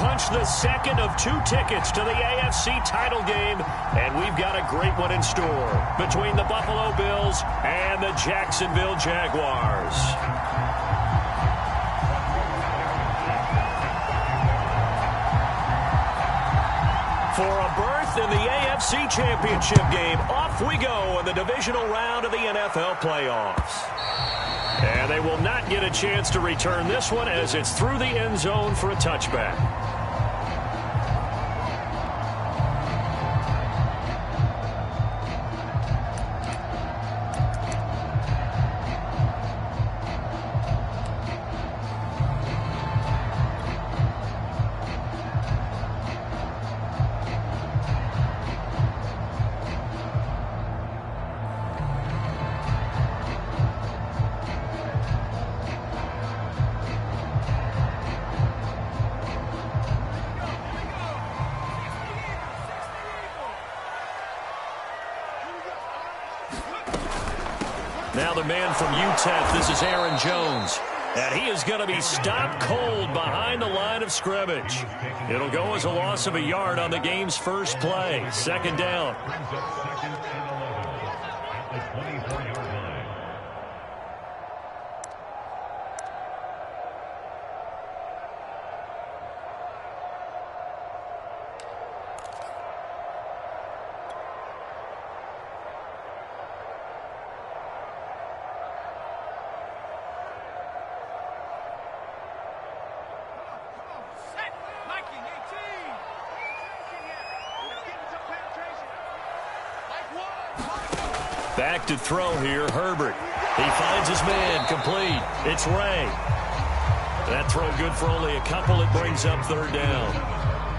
punched the second of 2 tickets to the AFC title game, and we've got a great one in store between the Buffalo Bills and the Jacksonville Jaguars. For a berth in the AFC Championship game, off we go in the divisional round of the NFL playoffs. And they will not get a chance to return this one as it's through the end zone for a touchback. Now the man from UTEP, this is Aaron Jones. And he is going to be stopped cold behind the line of scrimmage. It'll go as a loss of a yard on the game's first play. Second down. Back to throw here, Herbert. He finds his man, complete. It's Ray. That throw good for only a couple. It brings up third down.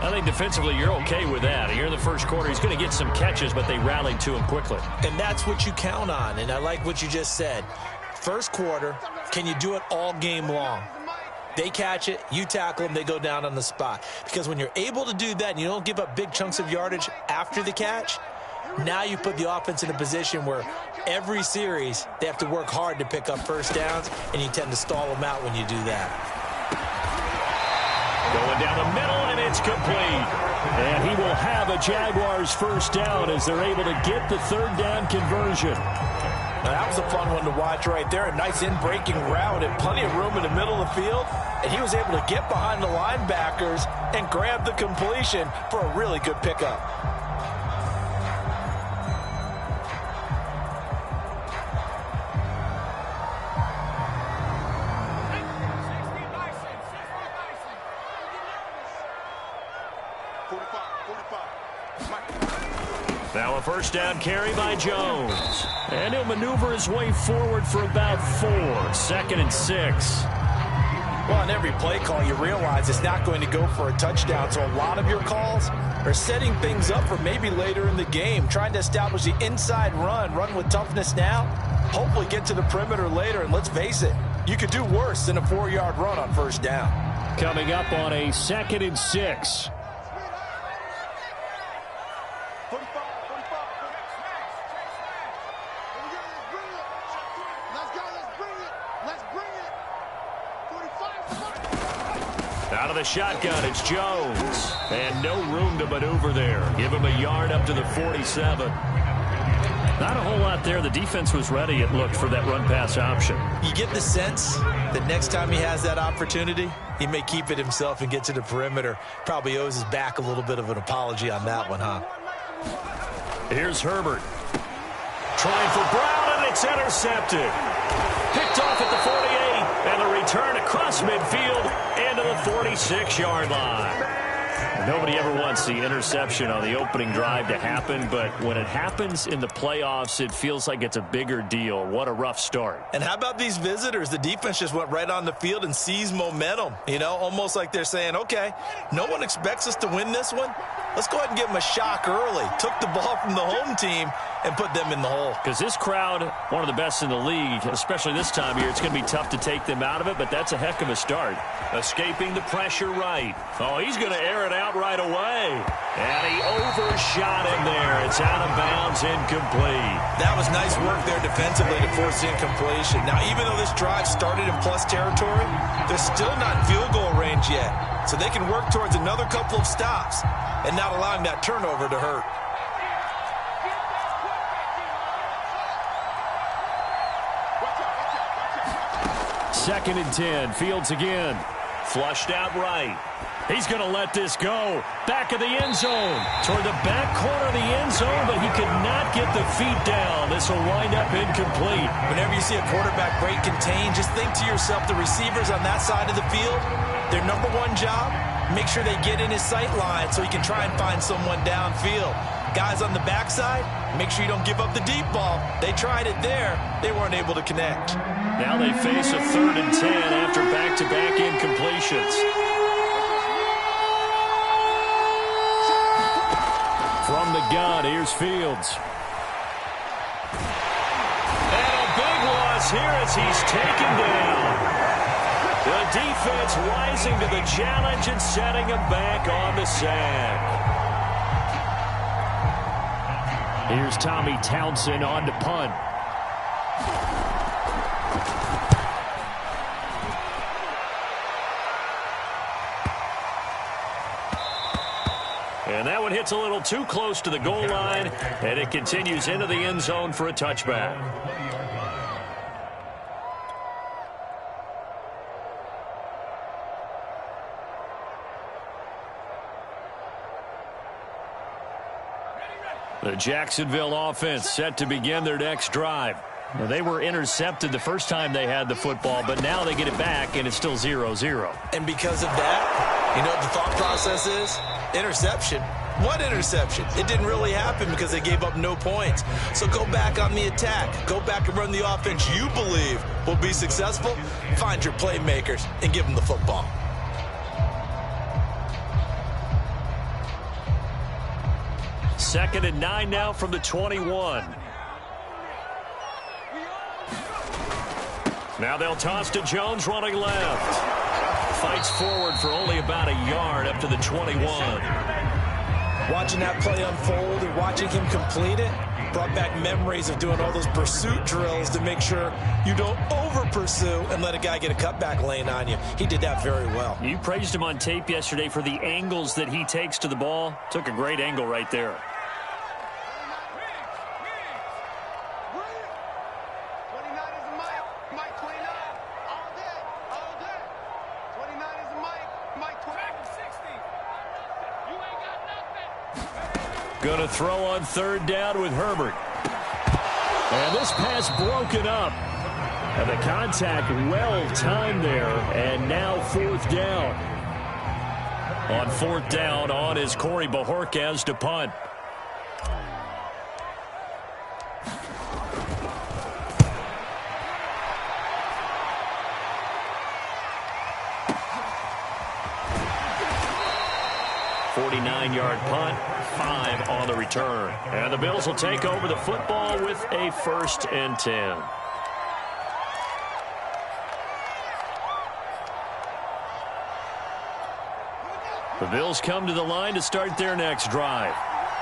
I think defensively you're okay with that. Here in the first quarter, he's going to get some catches, but they rallied to him quickly. And that's what you count on, and I like what you just said. First quarter, can you do it all game long? They catch it, you tackle them, they go down on the spot. Because when you're able to do that and you don't give up big chunks of yardage after the catch, now you put the offense in a position where every series they have to work hard to pick up first downs, and you tend to stall them out when you do that. Going down the middle, and it's complete. And he will have a Jaguars first down as they're able to get the third down conversion. Now, that was a fun one to watch right there. A nice in-breaking route and plenty of room in the middle of the field. And he was able to get behind the linebackers and grab the completion for a really good pickup. Now a first down carry by Jones. And he'll maneuver his way forward for about 4. Second and 6. Well, on every play call, you realize it's not going to go for a touchdown. So a lot of your calls are setting things up for maybe later in the game, trying to establish the inside run with toughness now, hopefully get to the perimeter later. And let's face it, you could do worse than a 4-yard run on first down. Coming up on a second and 6. Out of the shotgun, it's Jones. And no room to maneuver there. Give him a yard up to the 47. Not a whole lot there. The defense was ready, it looked, for that run-pass option. You get the sense that next time he has that opportunity, he may keep it himself and get to the perimeter. Probably owes his back a little bit of an apology on that one, huh? Here's Herbert. Trying for Brown, and it's intercepted. Picked off at the 48, and the return across midfield into the 46-yard line. Nobody ever wants the interception on the opening drive to happen, but when it happens in the playoffs, it feels like it's a bigger deal. What a rough start. And how about these visitors? The defense just went right on the field and seized momentum. You know, almost like they're saying, okay, no one expects us to win this one. Let's go ahead and give them a shock early. Took the ball from the home team and put them in the hole. Because this crowd, one of the best in the league, especially this time of year, it's going to be tough to take them out of it, but that's a heck of a start. Escaping the pressure right. Oh, he's going to air it out right away. And he overshot him there. It's out of bounds, incomplete. That was nice work there defensively to force the incompletion. Now, even though this drive started in plus territory, they're still not in field goal range yet. So they can work towards another couple of stops and not allowing that turnover to hurt. Second and 10. Fields again. Flushed out right. He's going to let this go. Back of the end zone. Toward the back corner of the end zone, but he could not get the feet down. This will wind up incomplete. Whenever you see a quarterback break contain, just think to yourself, the receivers on that side of the field, their number one job, make sure they get in his sight line so he can try and find someone downfield. Guys on the backside, make sure you don't give up the deep ball. They tried it there. They weren't able to connect. Now they face a 3rd and 10 after back-to-back incompletions. From the gun, here's Fields. And a big loss here as he's taken down. The defense rising to the challenge and setting him back on the sack. Here's Tommy Townsend on to punt. And that one hits a little too close to the goal line, and it continues into the end zone for a touchback. The Jacksonville offense set to begin their next drive. Well, they were intercepted the first time they had the football, but now they get it back, and it's still 0-0. And because of that, you know what the thought process is? Interception. What interception? It didn't really happen because they gave up no points. So go back on the attack. Go back and run the offense you believe will be successful. Find your playmakers and give them the football. Second and 9 now from the 21. Now they'll toss to Jones running left. Fights forward for only about a yard up to the 21. Watching that play unfold and watching him complete it brought back memories of doing all those pursuit drills to make sure you don't over-pursue and let a guy get a cutback lane on you. He did that very well. You praised him on tape yesterday for the angles that he takes to the ball. Took a great angle right there. Going to throw on 3rd down with Herbert. And this pass broken up. And the contact well timed there. And now 4th down. On 4th down on is Corey Bojorquez to punt. Yard punt, 5 on the return. And the Bills will take over the football with a 1st and 10. The Bills come to the line to start their next drive.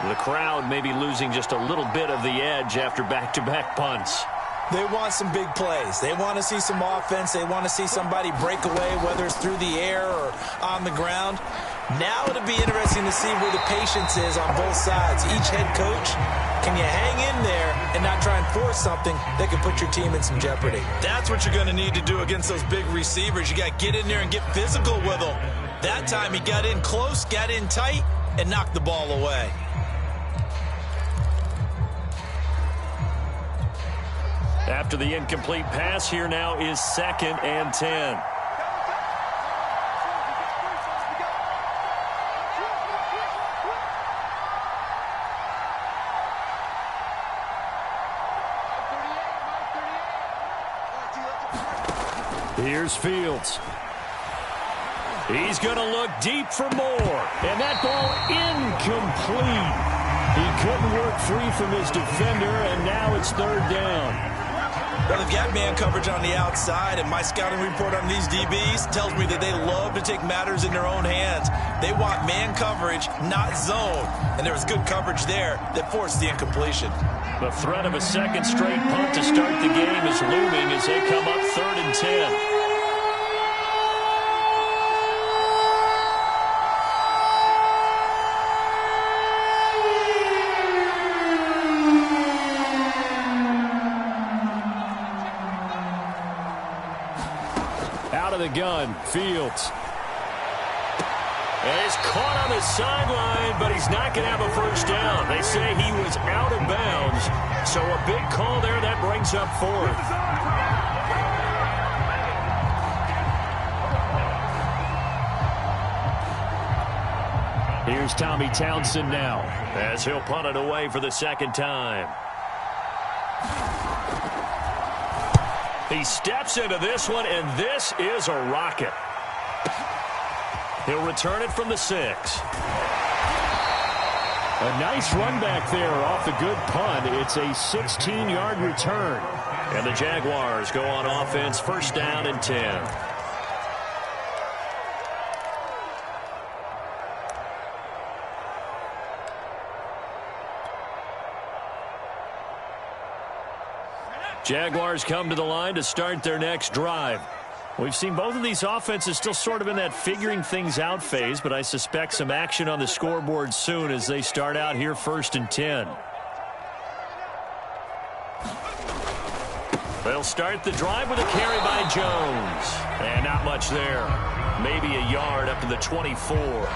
The crowd may be losing just a little bit of the edge after back-to-back punts. They want some big plays. They want to see some offense. They want to see somebody break away, whether it's through the air or on the ground. Now it'll be interesting to see where the patience is on both sides. Each head coach, can you hang in there and not try and force something that could put your team in some jeopardy? That's what you're going to need to do against those big receivers. You got to get in there and get physical with them. That time he got in close, got in tight, and knocked the ball away. After the incomplete pass, here now is 2nd and 10. Here's Fields. He's going to look deep for more. And that ball incomplete. He couldn't work free from his defender, and now it's 3rd down. Well, they've got man coverage on the outside, and my scouting report on these DBs tells me that they love to take matters in their own hands. They want man coverage, not zone. And there was good coverage there that forced the incompletion. The threat of a second straight punt to start the game is looming as they come up 3rd and 10. Out of the gun, Fields. And he's caught on the sideline, but he's not going to have a first down. They say he was out of bounds, so a big call there that brings up 4th. Here's Tommy Townsend now, as he'll punt it away for the second time. He steps into this one, and this is a rocket. He'll return it from the 6. A nice run back there off the good punt. It's a 16-yard return. And the Jaguars go on offense, 1st down and 10. Jaguars come to the line to start their next drive. We've seen both of these offenses still sort of in that figuring things out phase, but I suspect some action on the scoreboard soon as they start out here 1st and 10. They'll start the drive with a carry by Jones. And not much there. Maybe a yard up to the 24.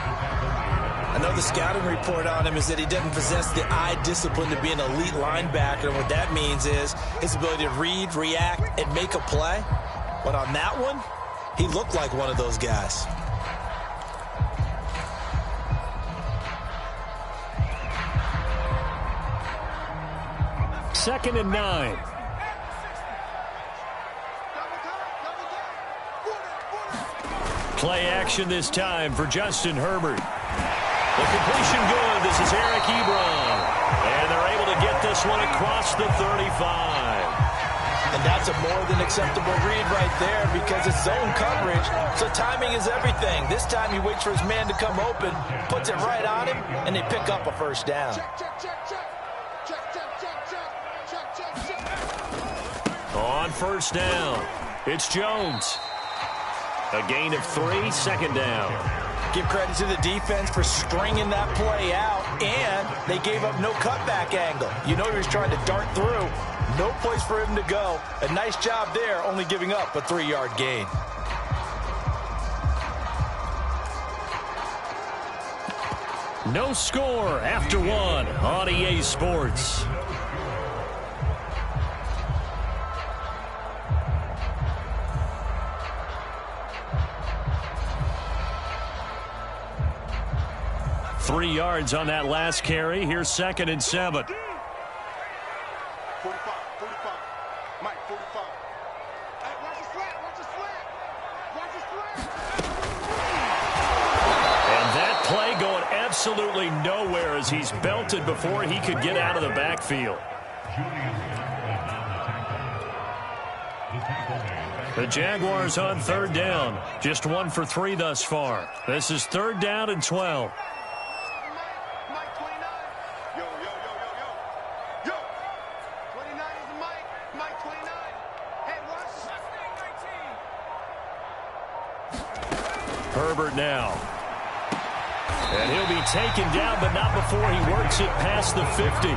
I know the scouting report on him is that he doesn't possess the eye discipline to be an elite linebacker, and what that means is his ability to read, react, and make a play. But on that one, he looked like one of those guys. Second and 9. Play action this time for Justin Herbert. The completion good. This is Eric Ebron. And they're able to get this one across the 35. And that's a more than acceptable read right there because it's zone coverage, so timing is everything. This time he waits for his man to come open, puts it right on him, and they pick up a first down. On 1st down, it's Jones. A gain of 3, 2nd down. Give credit to the defense for stringing that play out, and they gave up no cutback angle. You know he was trying to dart through. No place for him to go. A nice job there, only giving up a 3-yard gain. No score after 1 on EA Sports. Three yards on that last carry. Here's 2nd and 7. 45, 45. Mike, 45. Hey, watch the slant, watch the slant. Watch the slant. And that play going absolutely nowhere as he's belted before he could get out of the backfield. The Jaguars on 3rd down. Just 1 for 3 thus far. This is 3rd down and 12. Herbert now. And he'll be taken down, but not before he works it past the 50.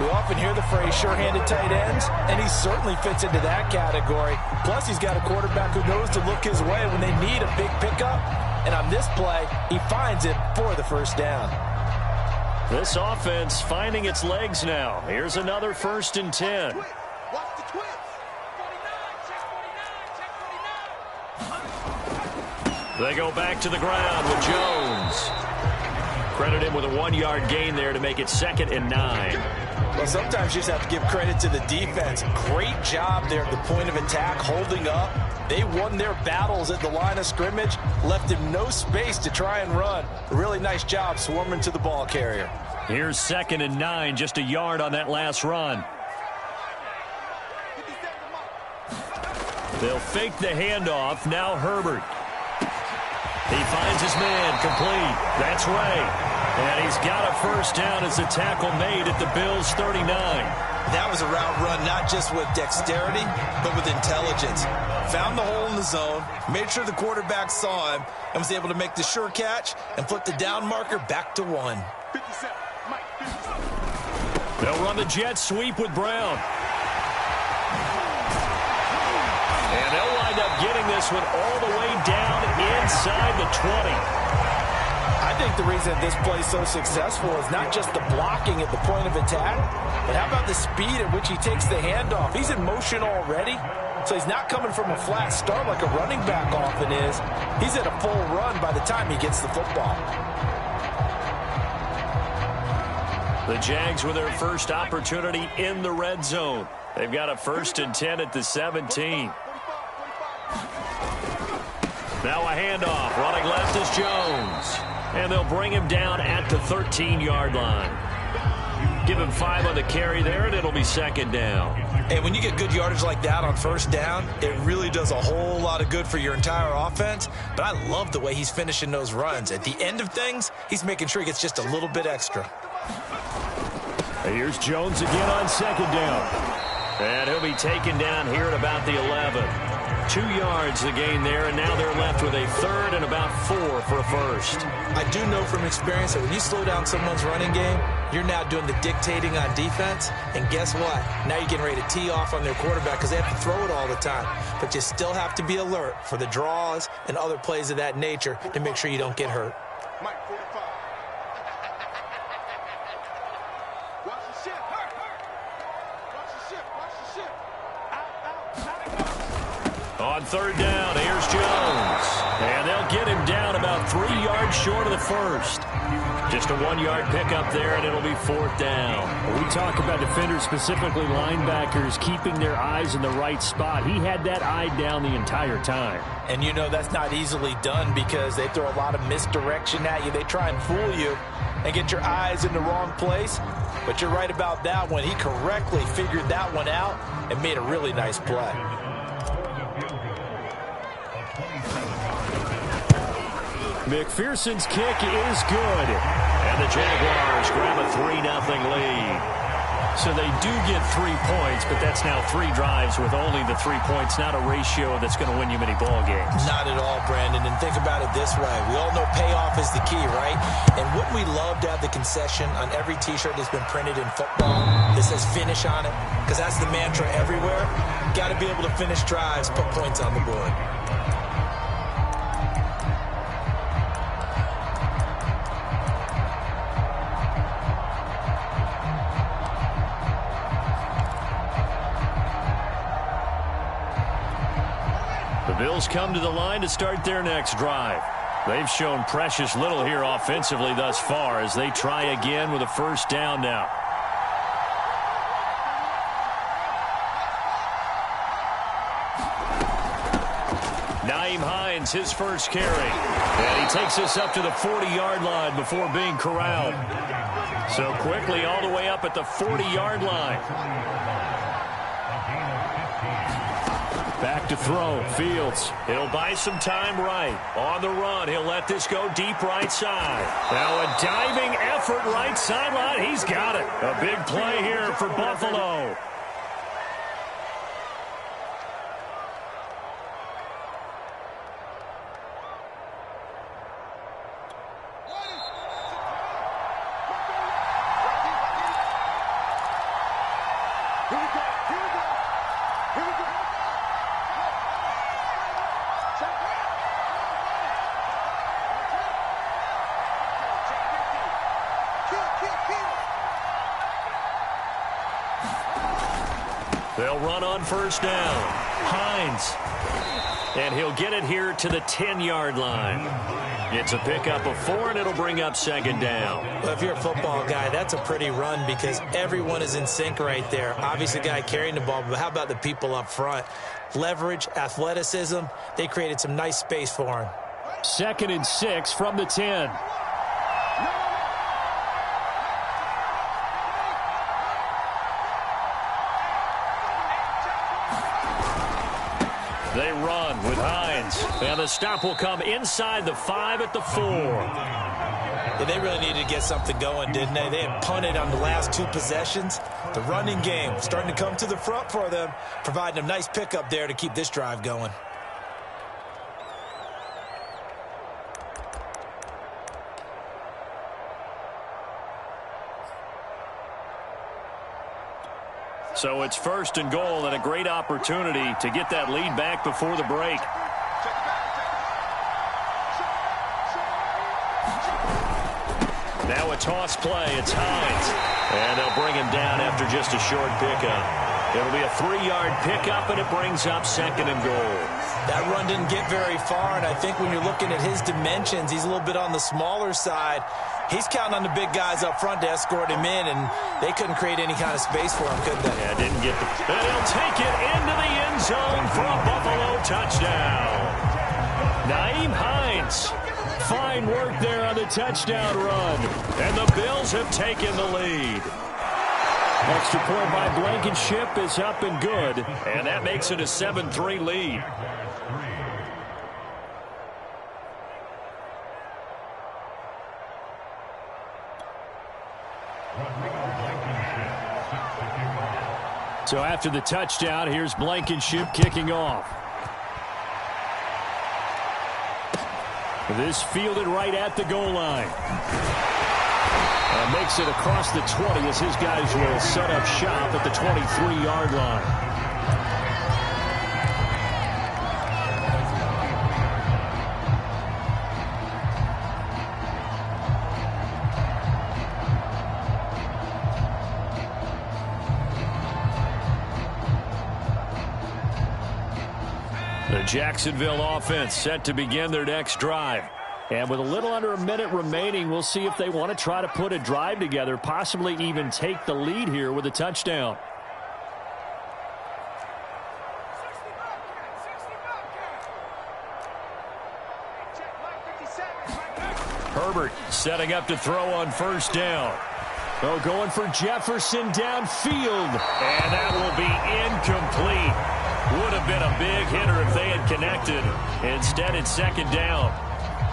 We often hear the phrase sure-handed tight ends, and he certainly fits into that category. Plus, he's got a quarterback who knows to look his way when they need a big pickup. And on this play, he finds it for the first down. This offense finding its legs now. Here's another 1st and 10. Watch the twins. 49, check 49. They go back to the ground with Jones. Credit him with a 1-yard gain there to make it 2nd and 9. Well, sometimes you just have to give credit to the defense. Great job there at the point of attack, holding up. They won their battles at the line of scrimmage, left him no space to try and run. A really nice job swarming to the ball carrier. Here's 2nd and 9, just a yard on that last run. 57. They'll fake the handoff. Now Herbert. He finds his man complete. That's Ray. And he's got a first down as the tackle made at the Bills' 39. That was a route run not just with dexterity, but with intelligence. Found the hole in the zone, made sure the quarterback saw him, and was able to make the sure catch and flip the down marker back to 1. 57. Mike, 57. They'll run the jet sweep with Brown. And they'll wind up getting this one all the way down inside the 20. I think the reason this play is so successful is not just the blocking at the point of attack, but how about the speed at which he takes the handoff? He's in motion already, so he's not coming from a flat start like a running back often is. He's at a full run by the time he gets the football. The Jags with their first opportunity in the red zone. They've got a 1st and 10 at the 17. Now a handoff. Running left is Jones. And they'll bring him down at the 13-yard line. Give him 5 on the carry there, and it'll be 2nd down. And when you get good yardage like that on 1st down, it really does a whole lot of good for your entire offense. But I love the way he's finishing those runs. At the end of things, he's making sure he gets just a little bit extra. Here's Jones again on 2nd down. And he'll be taken down here at about the 11. 2 yards the gain there, and now they're left with a 3rd and about 4 for a first. I do know from experience that when you slow down someone's running game, you're now doing the dictating on defense, and guess what? Now you're getting ready to tee off on their quarterback because they have to throw it all the time. But you still have to be alert for the draws and other plays of that nature to make sure you don't get hurt. Mike, 45. Watch the shift. Hurt. Watch the shift. Watch the shift. Out. On 3rd down, here's Jones. And they'll get him down about 3 yards short of the first. Just a 1-yard pickup there, and it'll be 4th down. We talk about defenders, specifically linebackers, keeping their eyes in the right spot. He had that eye down the entire time. And you know that's not easily done because they throw a lot of misdirection at you. They try and fool you and get your eyes in the wrong place. But you're right about that one. He correctly figured that one out and made a really nice play. McPherson's kick is good. And the Jaguars grab a 3-0 lead. So they do get 3 points, but that's now 3 drives with only the 3 points, not a ratio that's going to win you many ball games. Not at all, Brandon. And think about it this way. We all know payoff is the key, right? And wouldn't we love to have the concession on every T-shirt that's been printed in football that says finish on it? Because that's the mantra everywhere. Got to be able to finish drives, put points on the board. The Bills come to the line to start their next drive. They've shown precious little here offensively thus far as they try again with a 1st down now. Nyheim Hines, his first carry. And he takes us up to the 40-yard line before being corralled. So quickly all the way up at the 40-yard line. Back to throw. Fields. He'll buy some time right. On the run. He'll let this go deep right side. Now a diving effort right sideline. He's got it. A big play here for Buffalo. They'll run on 1st down. Hines. And he'll get it here to the 10-yard line. It's a pickup of 4, and it'll bring up 2nd down. Well, if you're a football guy, that's a pretty run because everyone is in sync right there. Obviously, the guy carrying the ball, but how about the people up front? Leverage, athleticism, they created some nice space for him. 2nd and 6 from the 10. They run with Hines. And the stop will come inside the 5 at the 4. Yeah, they really needed to get something going, didn't they? They had punted on the last 2 possessions. The running game starting to come to the front for them, providing a nice pickup there to keep this drive going. So it's 1st and goal and a great opportunity to get that lead back before the break. Now a toss play. It's Hines. And they'll bring him down after just a short pickup. It'll be a 3-yard pickup, and it brings up 2nd and goal. That run didn't get very far, and I think when you're looking at his dimensions, he's a little bit on the smaller side. He's counting on the big guys up front to escort him in, and they couldn't create any kind of space for him, could they? Yeah, didn't get the... And he'll take it into the end zone for a Buffalo touchdown. Nyheim Hines. Fine work there on the touchdown run. And the Bills have taken the lead. Extra point by Blankenship is up and good. And that makes it a 7-3 lead. So after the touchdown, here's Blankenship kicking off. This fielded right at the goal line. And makes it across the 20 as his guys will set up shop at the 23-yard line. The Jacksonville offense set to begin their next drive. And with a little under a minute remaining, we'll see if they want to try to put a drive together, possibly even take the lead here with a touchdown. Herbert setting up to throw on 1st down. Oh, going for Jefferson downfield. And that will be incomplete. Would have been a big hitter if they had connected. Instead, it's 2nd down.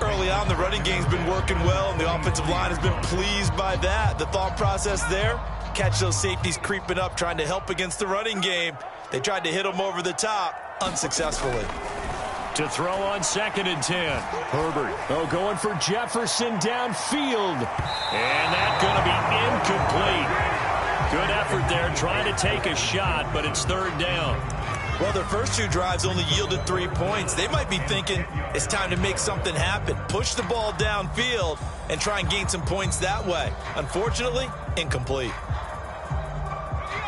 Early on, the running game's been working well, and the offensive line has been pleased by that. The thought process there, catch those safeties creeping up, trying to help against the running game. They tried to hit them over the top, unsuccessfully. To throw on 2nd and 10. Herbert. Oh, going for Jefferson downfield. And that's going to be incomplete. Good effort there, trying to take a shot, but it's 3rd down. Well, their first 2 drives only yielded 3 points. They might be thinking it's time to make something happen. Push the ball downfield and try and gain some points that way. Unfortunately, incomplete.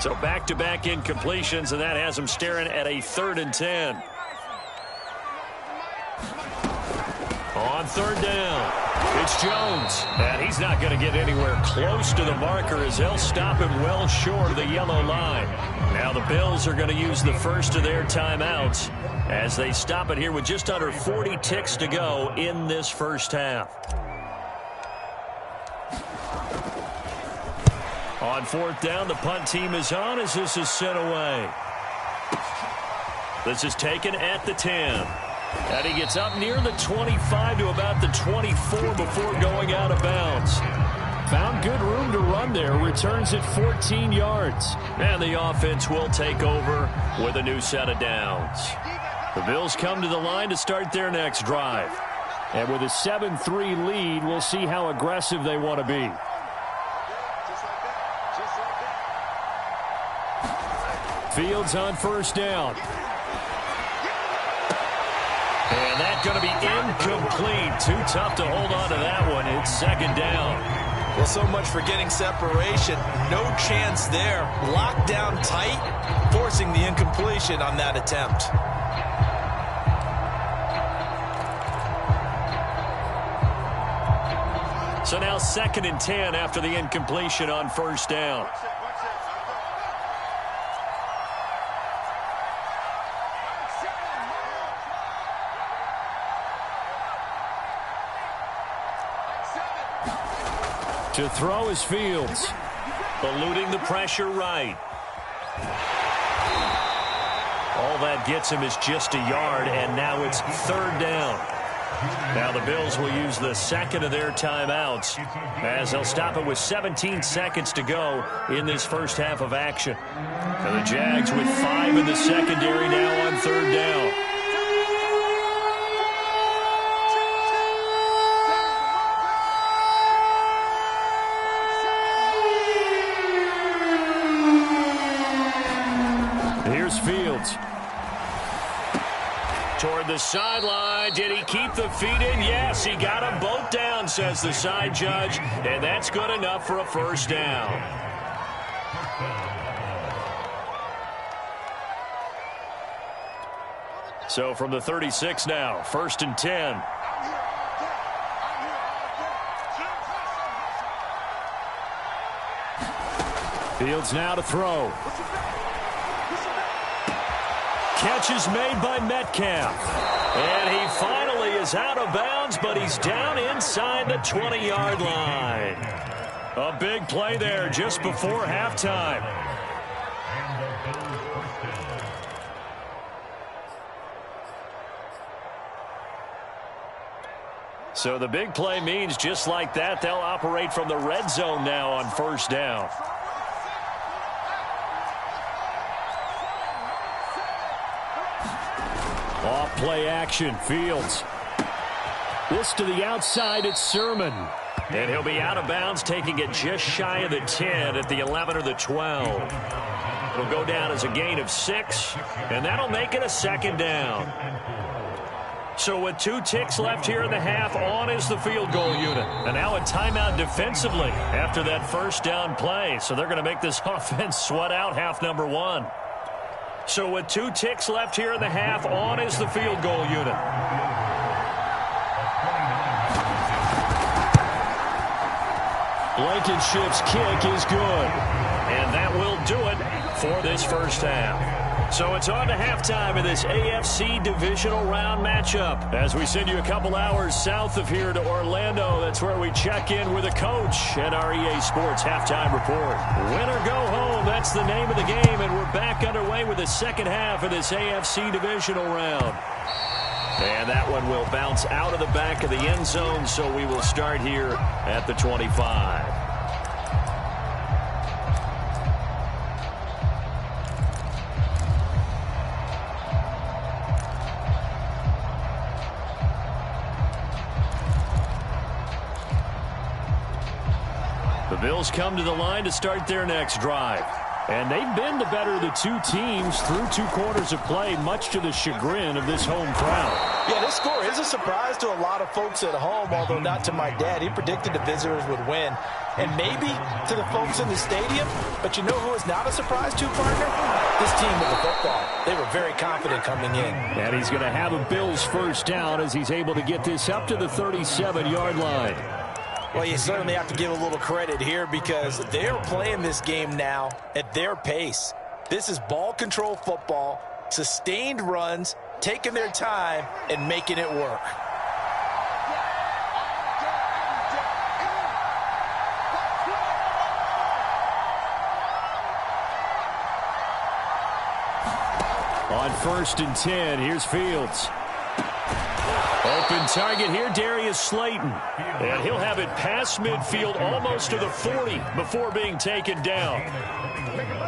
So back-to-back incompletions, and that has them staring at a 3rd and 10. On 3rd down, it's Jones. And he's not going to get anywhere close to the marker as they'll stop him well short of the yellow line. Now the Bills are going to use the first of their timeouts as they stop it here with just under 40 ticks to go in this first half. On 4th down, the punt team is on as this is sent away. This is taken at the 10. And he gets up near the 25 to about the 24 before going out of bounds. Found good room to run there. Returns at 14 yards. And the offense will take over with a new set of downs. The Bills come to the line to start their next drive. And with a 7-3 lead, we'll see how aggressive they want to be. Fields on 1st down. And that's going to be incomplete. Too tough to hold on to that one. It's 2nd down. Well, so much for getting separation. No chance there. Locked down tight, forcing the incompletion on that attempt. So now 2nd and 10 after the incompletion on 1st down. To throw is Fields. Eluding the pressure right. All that gets him is just a yard, and now it's third down. Now the Bills will use the second of their timeouts as they'll stop it with 17 seconds to go in this first half of action. And the Jags with 5 in the secondary now on third down. Here's Fields. Toward the sideline. Did he keep the feet in? Yes, he got them both down, says the side judge. And that's good enough for a first down. So from the 36 now, first and 10. Fields now to throw. Catch is made by Metcalf. And he finally is out of bounds, but he's down inside the 20-yard line. A big play there just before halftime. So the big play means just like that, they'll operate from the red zone now on first down. Off play action, Fields. This to the outside, it's Sermon. And he'll be out of bounds, taking it just shy of the 10 at the 11 or the 12. It'll go down as a gain of 6, and that'll make it a second down. So with 2 ticks left here in the half, on is the field goal unit. And now a timeout defensively after that first down play. So they're going to make this offense sweat out half number 1. So with 2 ticks left here in the half, on is the field goal unit. Blankenship's kick is good. And that will do it for this first half. So it's on to halftime in this AFC divisional round matchup. As we send you a couple hours south of here to Orlando, that's where we check in with a coach at our EA Sports Halftime Report. Win or go home, that's the name of the game, and we're back underway with the second half of this AFC divisional round. And that one will bounce out of the back of the end zone, so we will start here at the 25. The Bills come to the line to start their next drive. And they've been the better of the 2 teams through 2 quarters of play, much to the chagrin of this home crowd. Yeah, this score is a surprise to a lot of folks at home, although not to my dad. He predicted the visitors would win. And maybe to the folks in the stadium. But you know who is not a surprise to, partner? This team with the football. They were very confident coming in. And he's going to have a Bills first down as he's able to get this up to the 37-yard line. Well, you certainly have to give a little credit here because they're playing this game now at their pace. This is ball control football, sustained runs, taking their time, and making it work. On first and 10, here's Fields. Open target here, Darius Slayton. And he'll have it past midfield almost to the 40 before being taken down.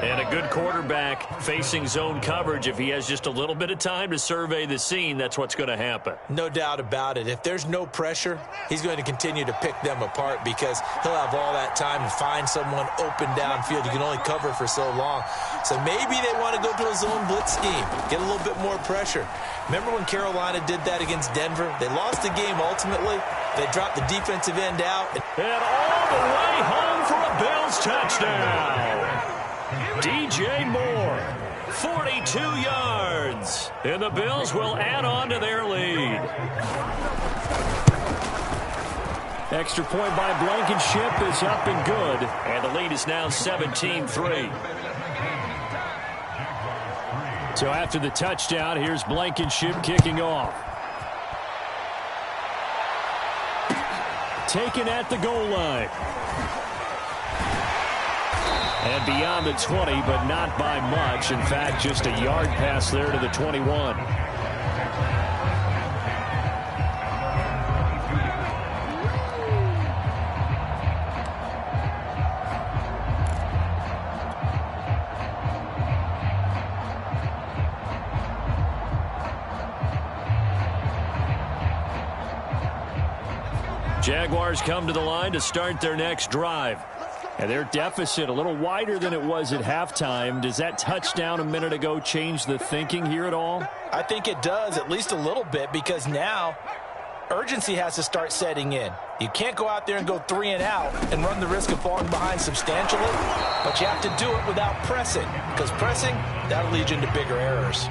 And a good quarterback facing zone coverage. If he has just a little bit of time to survey the scene, that's what's going to happen. No doubt about it. If there's no pressure, he's going to continue to pick them apart because he'll have all that time to find someone open downfield. You can only cover for so long. So maybe they want to go to a zone blitz scheme, get a little bit more pressure. Remember when Carolina did that against Denver? They lost the game ultimately. They dropped the defensive end out. And all the way home for a Bills touchdown. DJ Moore, 42 yards. And the Bills will add on to their lead. Extra point by Blankenship is up and good. And the lead is now 17-3. So after the touchdown, here's Blankenship kicking off. Taken at the goal line. And beyond the 20, but not by much. In fact, just a yard pass there to the 21. Jaguars come to the line to start their next drive. And their deficit a little wider than it was at halftime. Does that touchdown a minute ago change the thinking here at all? I think it does, at least a little bit, because now urgency has to start setting in. You can't go out there and go 3 and out and run the risk of falling behind substantially, but you have to do it without pressing, because pressing, that'll lead you into bigger errors.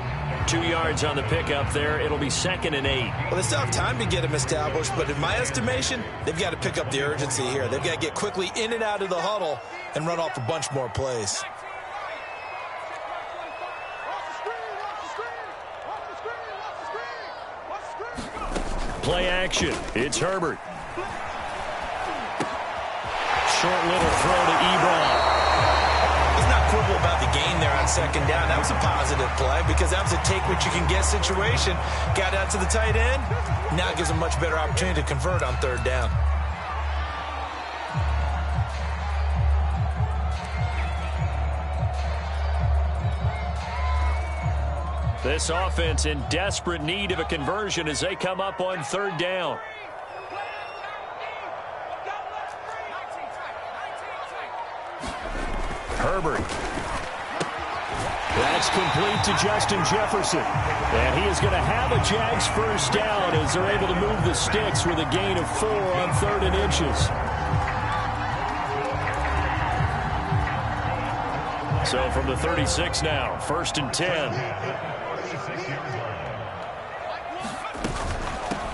2 yards on the pickup there. It'll be 2nd and 8. Well, they still have time to get him established, but in my estimation, they've got to pick up the urgency here. They've got to get quickly in and out of the huddle and run off a bunch more plays. Play action. It's Herbert. Short little throw to Ebron. Quibble about the gain there on 2nd down. That was a positive play because that was a take-what-you-can-get situation. Got out to the tight end. Now it gives them a much better opportunity to convert on 3rd down. This offense in desperate need of a conversion as they come up on 3rd down. Herbert. That's complete to Justin Jefferson. And he is going to have a Jags first down as they're able to move the sticks with a gain of 4 on 3rd and inches. So from the 36 now, 1st and 10.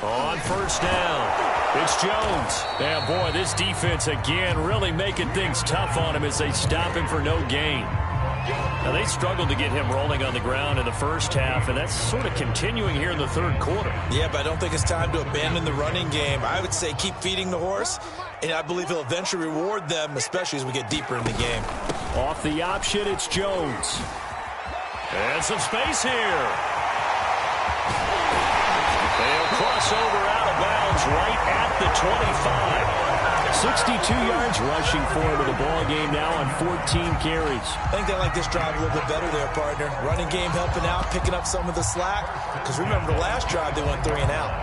On 1st down. It's Jones. And, boy, this defense again really making things tough on him as they stop him for no gain. Now, they struggled to get him rolling on the ground in the first half, and that's sort of continuing here in the 3rd quarter. Yeah, but I don't think it's time to abandon the running game. I would say keep feeding the horse, and I believe he'll eventually reward them, especially as we get deeper in the game. Off the option, it's Jones. And some space here. They'll cross over out of bounds right at the 25. 62 yards rushing forward to the ball game now on 14 carries. I think they like this drive a little bit better there, partner. Running game helping out, picking up some of the slack. Because remember, the last drive they went 3 and out.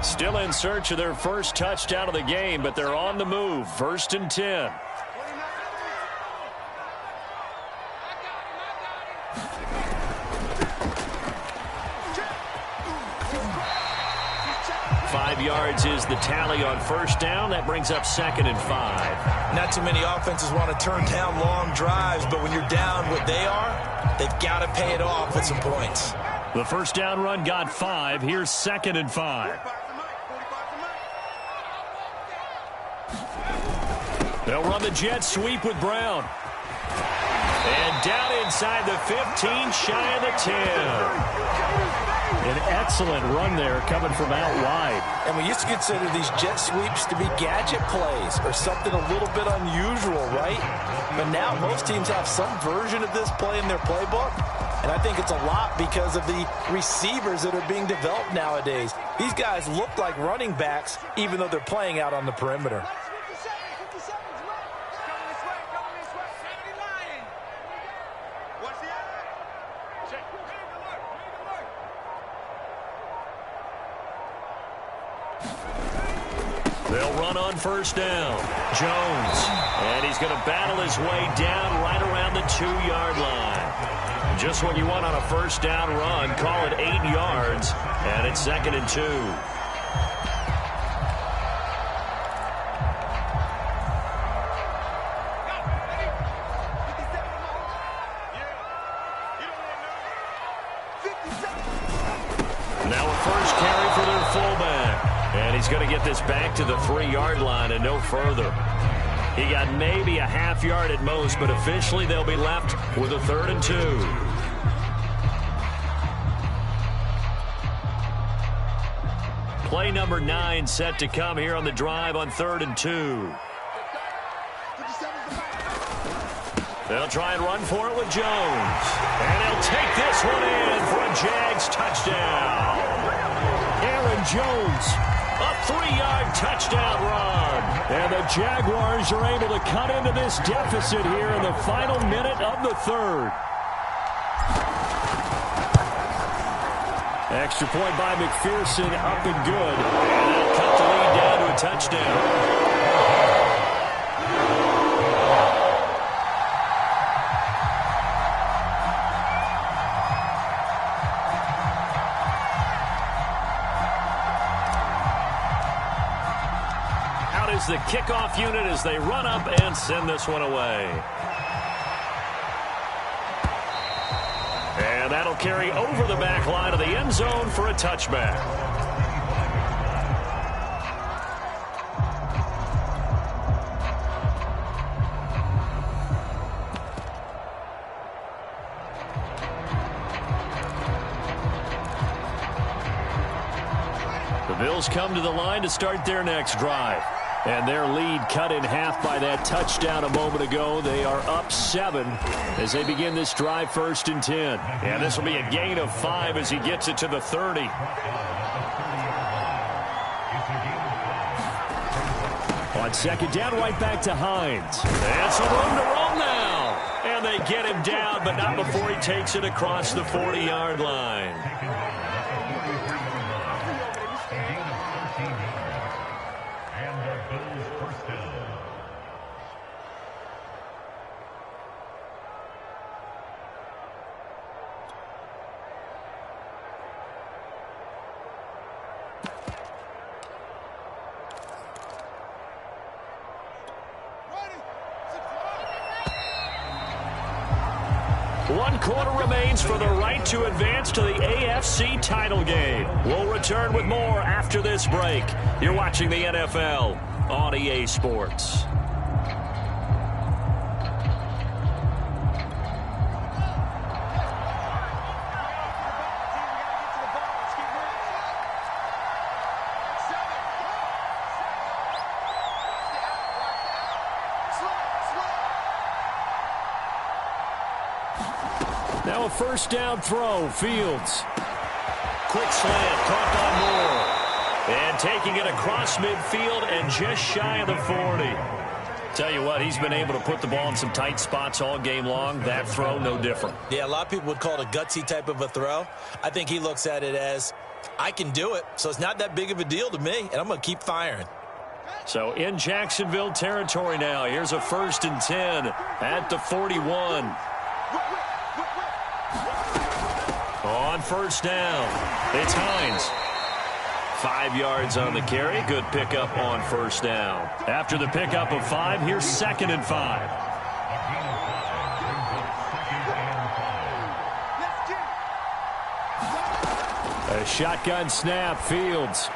Still in search of their first touchdown of the game, but they're on the move. 1st and 10. Yards is the tally on 1st down. That brings up 2nd and 5. Not too many offenses want to turn down long drives, but when you're down what they are, they've got to pay it off with some points. The 1st down run got 5. Here's 2nd and 5. They'll run the jet sweep with Brown. And down inside the 15, shy of the 10. An excellent run there coming from out wide. And we used to consider these jet sweeps to be gadget plays or something a little bit unusual, right? But now most teams have some version of this play in their playbook. And I think it's a lot because of the receivers that are being developed nowadays. These guys look like running backs even though they're playing out on the perimeter. They'll run on 1st down. Jones. And he's going to battle his way down right around the 2-yard line. Just what you want on a 1st down run. Call it 8 yards. And it's 2nd and 2. Now a first carry for their fullback. And he's going to get this back to the 3-yard line and no further. He got maybe a half yard at most, but officially they'll be left with a 3rd and 2. Play number 9 set to come here on the drive on 3rd and 2. They'll try and run for it with Jones. And he'll take this one in for a Jags touchdown. Aaron Jones, a 3-yard touchdown run. And the Jaguars are able to cut into this deficit here in the final minute of the 3rd. Extra point by McPherson, up and good. And they'll cut the lead down to a touchdown. Out is the kickoff unit as they run up and send this one away. And that'll carry over the back line of the end zone for a touchback. The Bills come to the line to start their next drive. And their lead cut in half by that touchdown a moment ago. They are up 7 as they begin this drive 1st and 10. And this will be a gain of 5 as he gets it to the 30. On 2nd down, right back to Hines. And some room to roam now. And they get him down, but not before he takes it across the 40-yard line. One quarter remains for the right to advance to the AFC title game. We'll return with more after this break. You're watching the NFL on EA Sports. Now a 1st down throw, Fields. Quick slant, caught by Moore. And taking it across midfield and just shy of the 40. Tell you what, he's been able to put the ball in some tight spots all game long. That throw, no different. Yeah, a lot of people would call it a gutsy type of a throw. I think he looks at it as, I can do it, so it's not that big of a deal to me, and I'm going to keep firing. So in Jacksonville territory now, here's a 1st and 10 at the 41. On 1st down, it's Hines. 5 yards on the carry. Good pickup on 1st down. After the pickup of 5, here's 2nd and 5. A shotgun snap, Fields.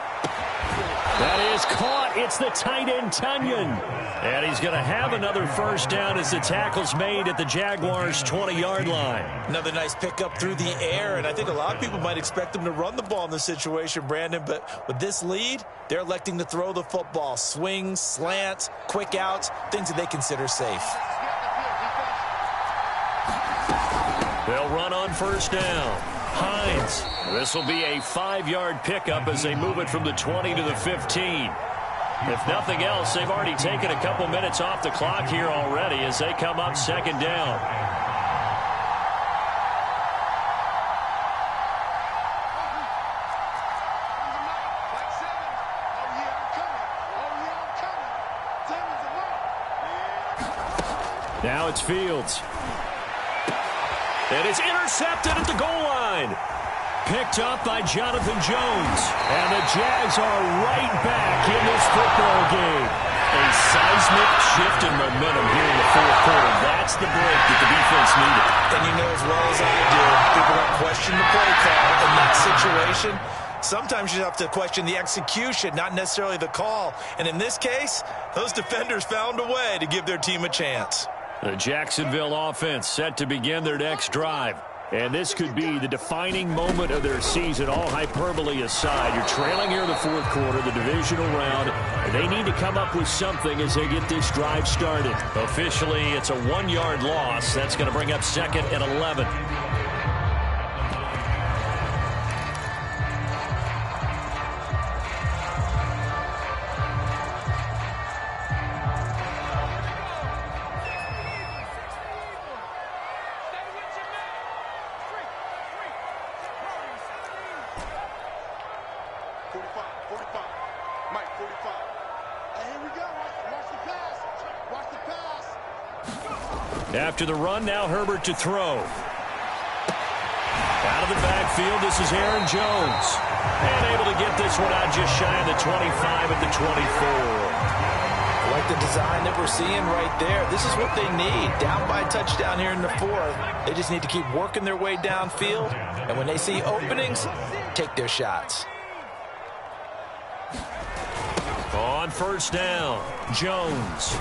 That is caught. It's the tight end, Tunyon. And he's going to have another 1st down as the tackle's made at the Jaguars' 20-yard line. Another nice pickup through the air, and I think a lot of people might expect them to run the ball in this situation, Brandon, but with this lead, they're electing to throw the football. Swings, slants, quick outs, things that they consider safe. They'll run on 1st down. Hines. This will be a 5-yard pickup as they move it from the 20 to the 15. If nothing else, they've already taken a couple minutes off the clock here already as they come up 2nd down. Now it's Fields. And it's intercepted at the goal line. Picked up by Jonathan Jones. And the Jags are right back in this football game. A seismic shift in momentum here in the 4th quarter. That's the break that the defense needed. And you know as well as I do, people don't question the play call in that situation. Sometimes you have to question the execution, not necessarily the call. And in this case, those defenders found a way to give their team a chance. The Jacksonville offense set to begin their next drive. And this could be the defining moment of their season, all hyperbole aside. You're trailing here in the fourth quarter, the divisional round. And they need to come up with something as they get this drive started. Officially, it's a 1-yard loss. That's going to bring up 2nd and 11. After the run, now Herbert to throw. Out of the backfield, this is Aaron Jones. And able to get this one out just shy of the 25 at the 24. Like the design that we're seeing right there. This is what they need. Down by a touchdown here in the fourth. They just need to keep working their way downfield. And when they see openings, take their shots. On first down, Jones.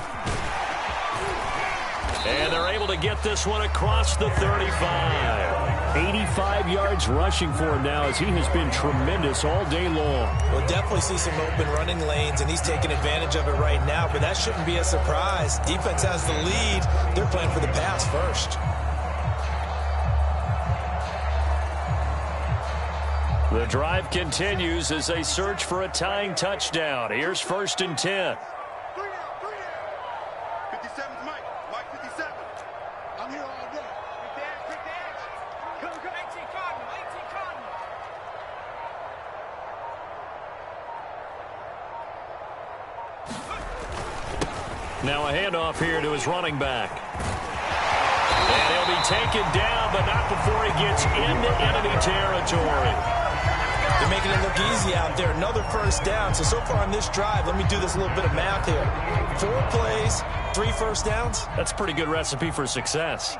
And they're able to get this one across the 35. 85 yards rushing for him now as he has been tremendous all day long. We'll definitely see some open running lanes, and he's taking advantage of it right now, but that shouldn't be a surprise. Defense has the lead. They're playing for the pass first. The drive continues as they search for a tying touchdown. Here's 1st and 10. 57's Mike. Mike 57. I'm here all day. Quick the edge. Come. 18 Cotton. 18 Cotton. Now a handoff here to his running back. And he'll be taken down, but not before he gets into enemy territory. They're making it look easy out there. Another first down. So far on this drive, let me do this little bit of math here. 4 plays, 3 first downs. That's a pretty good recipe for success.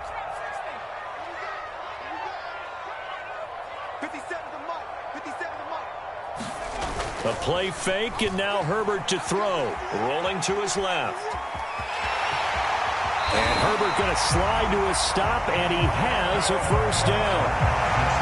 57's Mike. 57's Mike. A play fake, and now Herbert to throw. Rolling to his left. And Herbert going to slide to a stop, and he has a first down.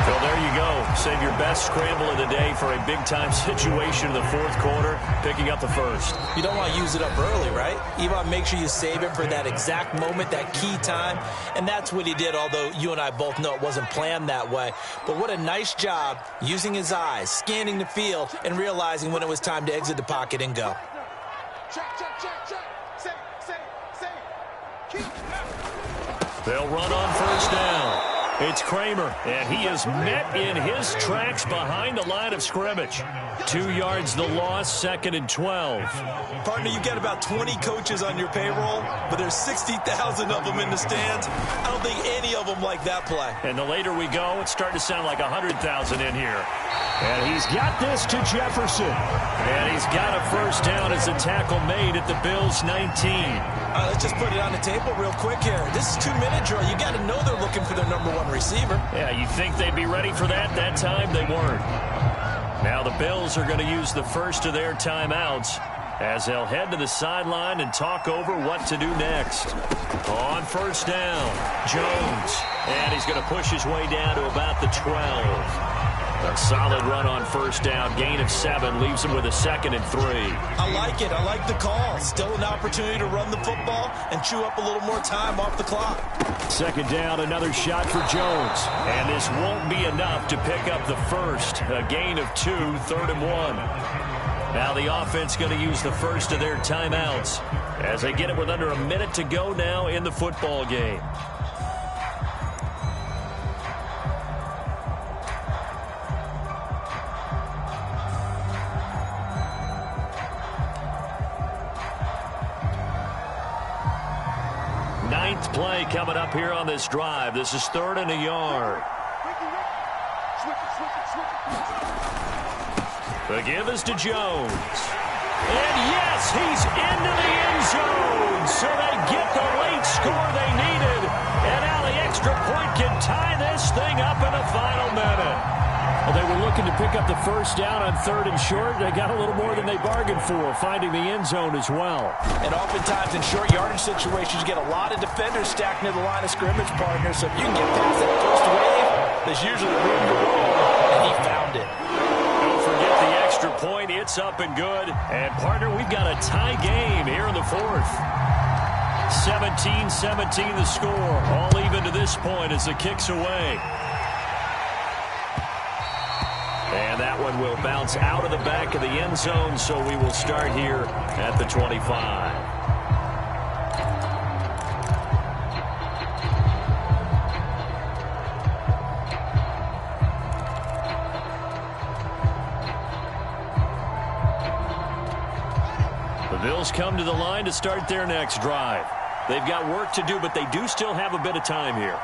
Well, there you go. Save your best scramble of the day for a big-time situation in the fourth quarter, picking up the first. You don't want to use it up early, right? You want to make sure you save it for that exact moment, that key time. And that's what he did, although you and I both know it wasn't planned that way. But what a nice job using his eyes, scanning the field, and realizing when it was time to exit the pocket and go. Check. They'll run on first down. It's Kramer, and he is met in his tracks behind the line of scrimmage. 2 yards the loss, 2nd and 12. Partner, you got about 20 coaches on your payroll, but there's 60,000 of them in the stands. I don't think any of them like that play. And the later we go, it's starting to sound like 100,000 in here. And he's got this to Jefferson. And he's got a first down as a tackle made at the Bills' 19. Let's just put it on the table real quick here. This is 2-minute drill. You got to know they're looking for their number 1 receiver. Yeah, you'd think they'd be ready for that. That time they weren't. Now the Bills are going to use the first of their timeouts as they'll head to the sideline and talk over what to do next. On first down, Jones. And he's going to push his way down to about the 12. A solid run on first down. Gain of 7 leaves him with a 2nd and 3. I like it. I like the call. Still an opportunity to run the football and chew up a little more time off the clock. 2nd down, another shot for Jones. And this won't be enough to pick up the first. A gain of 2, 3rd and 1. Now the offense going to use the first of their timeouts as they get it with under a minute to go now in the football game. Ninth play coming up here on this drive. This is 3rd and a yard. The give is to Jones. And yes, he's into the end zone. So they get the late score they needed. And now the extra point can tie this thing up in the final minute. Well, they were looking to pick up the first down on 3rd and short. They got a little more than they bargained for, finding the end zone as well. And oftentimes in short yardage situations, you get a lot of defenders stacked near the line of scrimmage, partner. So if you can get past that first wave, there's usually room to roll, and he found it. Don't forget the extra point. It's up and good. And, partner, we've got a tie game here in the fourth. 17-17 the score. All even to this point as the kick's away. And that one will bounce out of the back of the end zone, so we will start here at the 25. The Bills come to the line to start their next drive. They've got work to do, but they do still have a bit of time here.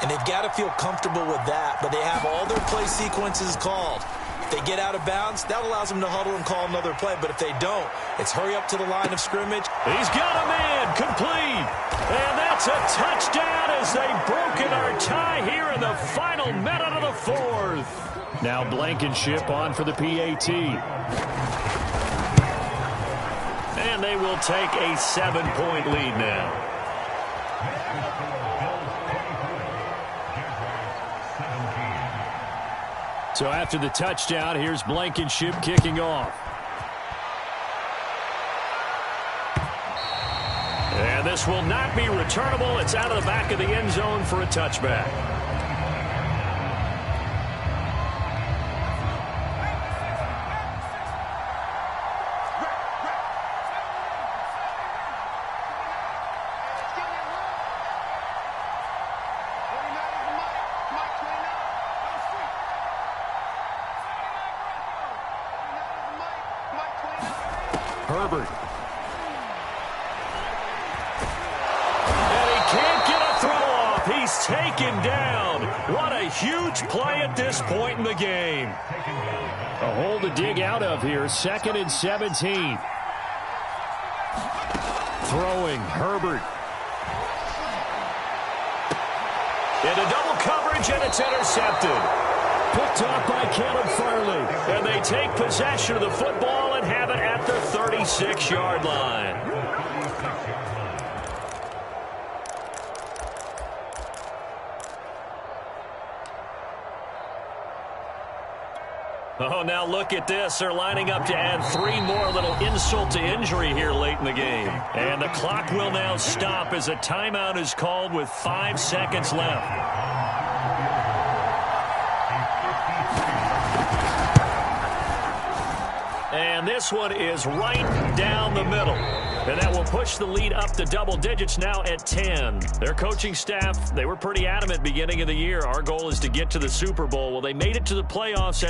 And they've got to feel comfortable with that, but they have all their play sequences called. If they get out of bounds, that allows them to huddle and call another play. But if they don't, it's hurry up to the line of scrimmage. He's got a man, complete. And that's a touchdown as they've broken our tie here in the final minute of the fourth. Now Blankenship on for the PAT. And they will take a 7-point lead now. So after the touchdown, here's Blankenship kicking off. And this will not be returnable. It's out of the back of the end zone for a touchback. Herbert. And he can't get a throw off. He's taken down. What a huge play at this point in the game. A hole to dig out of here. 2nd and 17. Throwing, Herbert. Into double coverage, and it's intercepted. Picked off by Caleb Farley. And they take possession of the football and have it at the 36-yard line. Oh, now look at this. They're lining up to add 3 more, a little insult to injury here late in the game. And the clock will now stop as a timeout is called with 5 seconds left. And this one is right down the middle. And that will push the lead up to double digits now at 10. Their coaching staff, they were pretty adamant beginning of the year. Our goal is to get to the Super Bowl. Well, they made it to the playoffs at